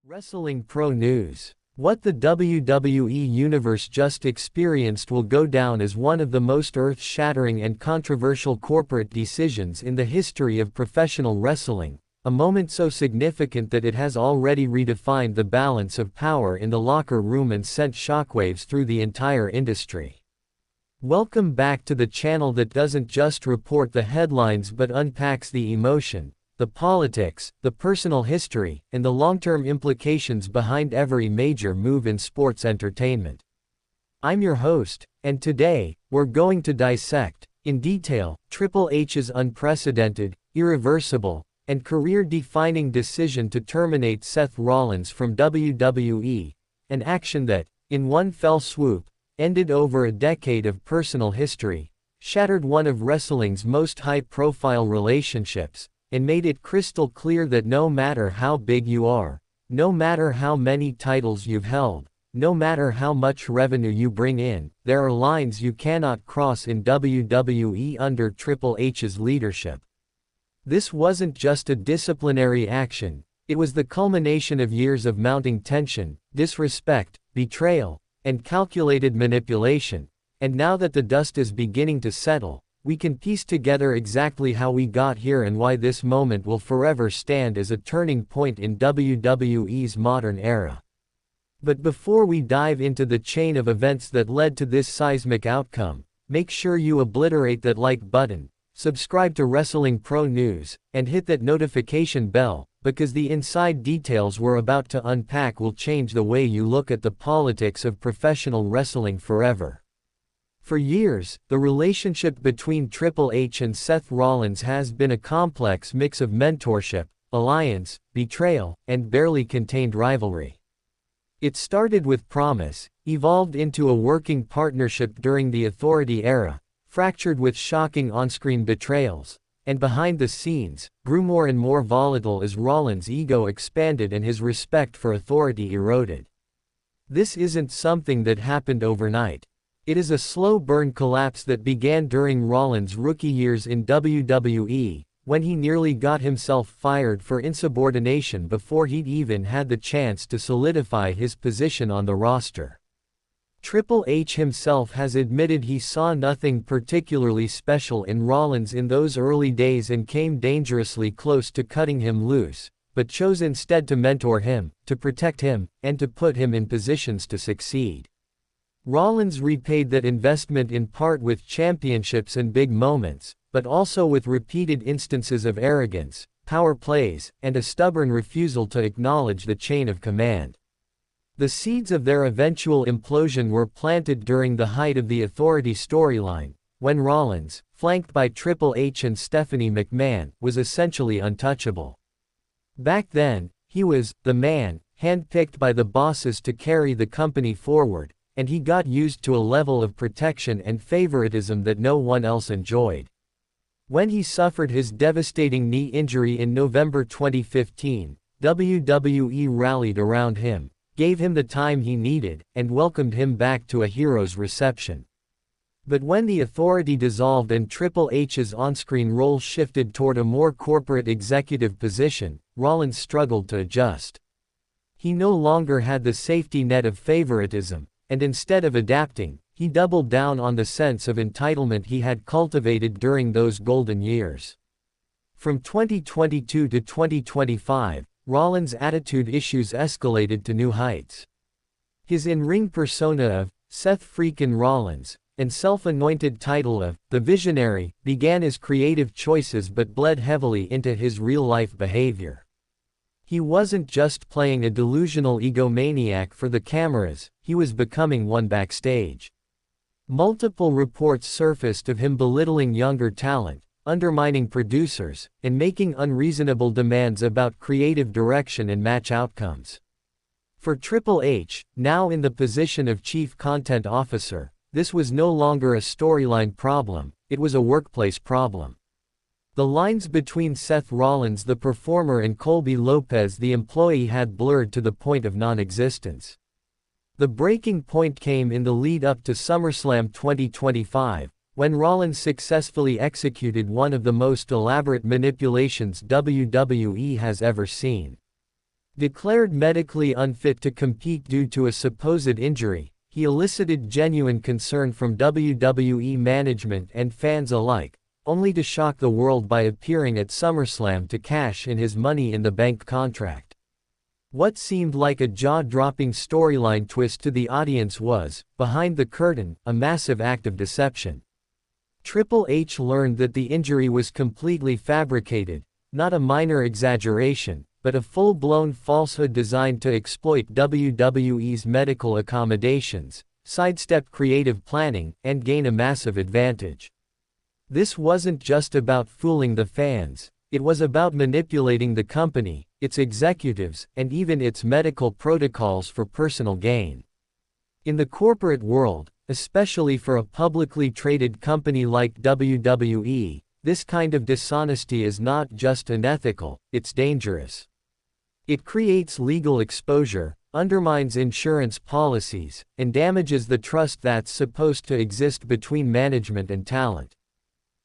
Wrestling Pro News. What the WWE Universe just experienced will go down as one of the most earth-shattering and controversial corporate decisions in the history of professional wrestling, a moment so significant that it has already redefined the balance of power in the locker room and sent shockwaves through the entire industry. Welcome back to the channel that doesn't just report the headlines but unpacks the emotion, the politics, the personal history, and the long-term implications behind every major move in sports entertainment. I'm your host, and today, we're going to dissect, in detail, Triple H's unprecedented, irreversible, and career-defining decision to terminate Seth Rollins from WWE, an action that, in one fell swoop, ended over a decade of personal history, shattered one of wrestling's most high-profile relationships, and made it crystal clear that no matter how big you are, no matter how many titles you've held, no matter how much revenue you bring in, there are lines you cannot cross in WWE under Triple H's leadership. This wasn't just a disciplinary action, it was the culmination of years of mounting tension, disrespect, betrayal, and calculated manipulation, and now that the dust is beginning to settle, we can piece together exactly how we got here and why this moment will forever stand as a turning point in WWE's modern era. But before we dive into the chain of events that led to this seismic outcome, make sure you obliterate that like button, subscribe to Wrestling Pro News, and hit that notification bell, because the inside details we're about to unpack will change the way you look at the politics of professional wrestling forever. For years, the relationship between Triple H and Seth Rollins has been a complex mix of mentorship, alliance, betrayal, and barely contained rivalry. It started with promise, evolved into a working partnership during the Authority era, fractured with shocking on-screen betrayals, and behind the scenes, grew more and more volatile as Rollins' ego expanded and his respect for authority eroded. This isn't something that happened overnight. It is a slow-burn collapse that began during Rollins' rookie years in WWE, when he nearly got himself fired for insubordination before he'd even had the chance to solidify his position on the roster. Triple H himself has admitted he saw nothing particularly special in Rollins in those early days and came dangerously close to cutting him loose, but chose instead to mentor him, to protect him, and to put him in positions to succeed. Rollins repaid that investment in part with championships and big moments, but also with repeated instances of arrogance, power plays, and a stubborn refusal to acknowledge the chain of command. The seeds of their eventual implosion were planted during the height of the Authority storyline, when Rollins, flanked by Triple H and Stephanie McMahon, was essentially untouchable. Back then, he was the man, handpicked by the bosses to carry the company forward, and he got used to a level of protection and favoritism that no one else enjoyed. When he suffered his devastating knee injury in November 2015, WWE rallied around him, gave him the time he needed, and welcomed him back to a hero's reception. But when the Authority dissolved and Triple H's on-screen role shifted toward a more corporate executive position, Rollins struggled to adjust. He no longer had the safety net of favoritism, and instead of adapting, he doubled down on the sense of entitlement he had cultivated during those golden years. From 2022 to 2025, Rollins' attitude issues escalated to new heights. His in-ring persona of Seth freakin' Rollins, and self-anointed title of the Visionary, began as creative choices but bled heavily into his real-life behavior. He wasn't just playing a delusional egomaniac for the cameras, he was becoming one backstage. Multiple reports surfaced of him belittling younger talent, undermining producers, and making unreasonable demands about creative direction and match outcomes. For Triple H, now in the position of Chief Content Officer, this was no longer a storyline problem, it was a workplace problem. The lines between Seth Rollins the performer and Colby Lopez the employee had blurred to the point of non-existence. The breaking point came in the lead-up to SummerSlam 2025, when Rollins successfully executed one of the most elaborate manipulations WWE has ever seen. Declared medically unfit to compete due to a supposed injury, he elicited genuine concern from WWE management and fans alike, only to shock the world by appearing at SummerSlam to cash in his Money in the Bank contract. What seemed like a jaw-dropping storyline twist to the audience was, behind the curtain, a massive act of deception. Triple H learned that the injury was completely fabricated, not a minor exaggeration, but a full-blown falsehood designed to exploit WWE's medical accommodations, sidestep creative planning, and gain a massive advantage. This wasn't just about fooling the fans, it was about manipulating the company, its executives, and even its medical protocols for personal gain. In the corporate world, especially for a publicly traded company like WWE, this kind of dishonesty is not just unethical, it's dangerous. It creates legal exposure, undermines insurance policies, and damages the trust that's supposed to exist between management and talent.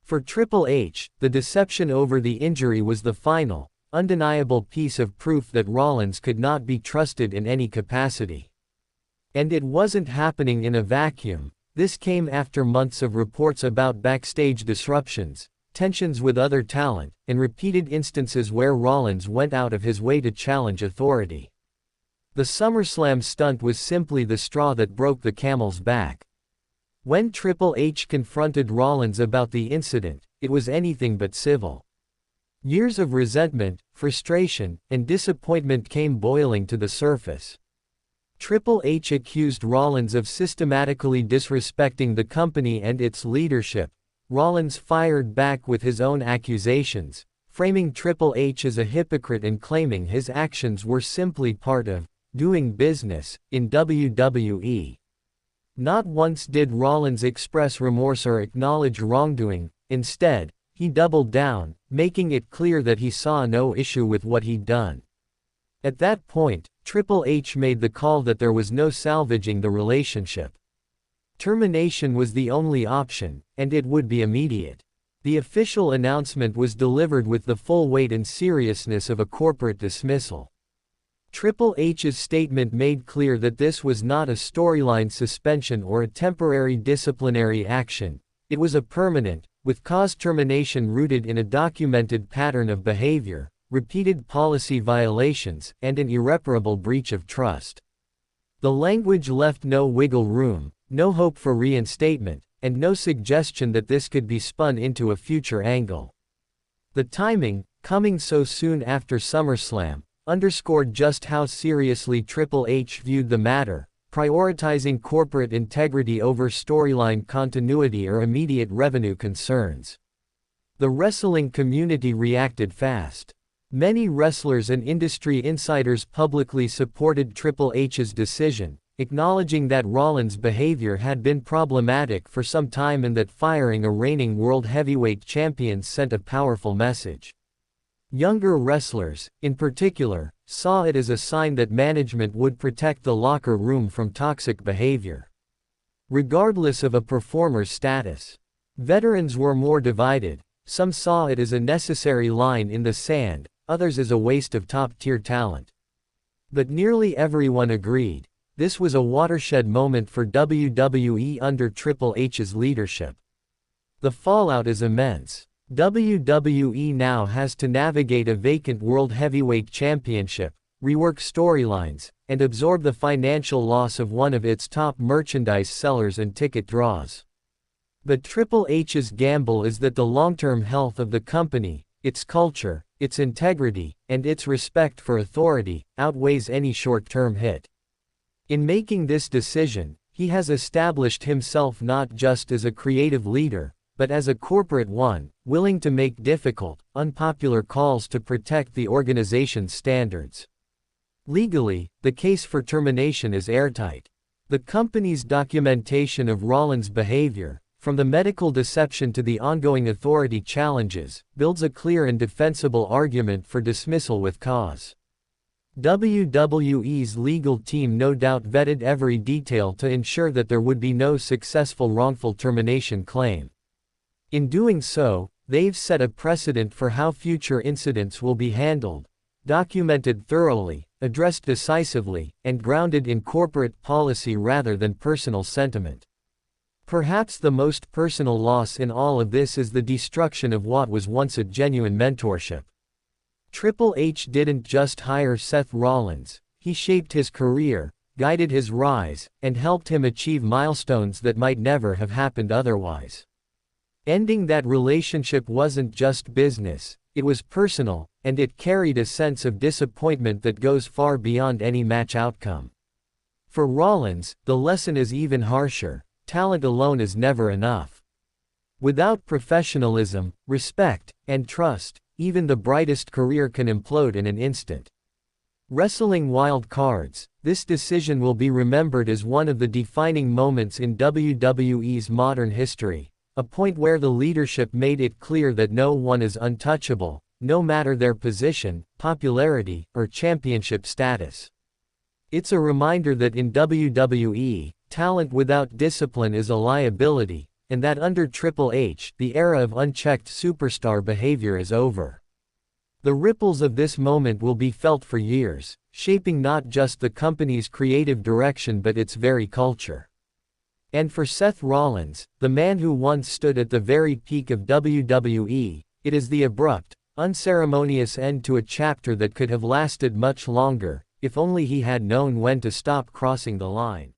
For Triple H, the deception over the injury was the final, undeniable piece of proof that Rollins could not be trusted in any capacity. And it wasn't happening in a vacuum. This came after months of reports about backstage disruptions, tensions with other talent, and repeated instances where Rollins went out of his way to challenge authority. The SummerSlam stunt was simply the straw that broke the camel's back. When Triple H confronted Rollins about the incident, it was anything but civil. Years of resentment, frustration, and disappointment came boiling to the surface. Triple H accused Rollins of systematically disrespecting the company and its leadership. Rollins fired back with his own accusations, framing Triple H as a hypocrite and claiming his actions were simply part of doing business in WWE. Not once did Rollins express remorse or acknowledge wrongdoing. Instead, he doubled down, making it clear that he saw no issue with what he'd done. At that point, Triple H made the call that there was no salvaging the relationship. Termination was the only option, and it would be immediate. The official announcement was delivered with the full weight and seriousness of a corporate dismissal. Triple H's statement made clear that this was not a storyline suspension or a temporary disciplinary action. It was a permanent, with cause termination rooted in a documented pattern of behavior, repeated policy violations, and an irreparable breach of trust. The language left no wiggle room, no hope for reinstatement, and no suggestion that this could be spun into a future angle. The timing, coming so soon after SummerSlam, underscored just how seriously Triple H viewed the matter, prioritizing corporate integrity over storyline continuity or immediate revenue concerns. The wrestling community reacted fast. Many wrestlers and industry insiders publicly supported Triple H's decision, acknowledging that Rollins' behavior had been problematic for some time and that firing a reigning World Heavyweight Champion sent a powerful message. Younger wrestlers, in particular, saw it as a sign that management would protect the locker room from toxic behavior, regardless of a performer's status. Veterans were more divided. Some saw it as a necessary line in the sand, others as a waste of top-tier talent. But nearly everyone agreed. This was a watershed moment for WWE under Triple H's leadership. The fallout is immense. WWE now has to navigate a vacant World Heavyweight Championship, rework storylines, and absorb the financial loss of one of its top merchandise sellers and ticket draws. But Triple H's gamble is that the long-term health of the company, its culture, its integrity, and its respect for authority, outweighs any short-term hit. In making this decision, he has established himself not just as a creative leader, but as a corporate one, willing to make difficult, unpopular calls to protect the organization's standards. Legally, the case for termination is airtight. The company's documentation of Rollins' behavior, from the medical deception to the ongoing authority challenges, builds a clear and defensible argument for dismissal with cause. WWE's legal team no doubt vetted every detail to ensure that there would be no successful wrongful termination claim. In doing so, they've set a precedent for how future incidents will be handled, documented thoroughly, addressed decisively, and grounded in corporate policy rather than personal sentiment. Perhaps the most personal loss in all of this is the destruction of what was once a genuine mentorship. Triple H didn't just hire Seth Rollins, he shaped his career, guided his rise, and helped him achieve milestones that might never have happened otherwise. Ending that relationship wasn't just business, it was personal, and it carried a sense of disappointment that goes far beyond any match outcome. For Rollins, the lesson is even harsher: talent alone is never enough. Without professionalism, respect, and trust, even the brightest career can implode in an instant. Wrestling wild cards, this decision will be remembered as one of the defining moments in WWE's modern history, a point where the leadership made it clear that no one is untouchable, no matter their position, popularity, or championship status. It's a reminder that in WWE, talent without discipline is a liability, and that under Triple H, the era of unchecked superstar behavior is over. The ripples of this moment will be felt for years, shaping not just the company's creative direction but its very culture. And for Seth Rollins, the man who once stood at the very peak of WWE, it is the abrupt, unceremonious end to a chapter that could have lasted much longer, if only he had known when to stop crossing the line.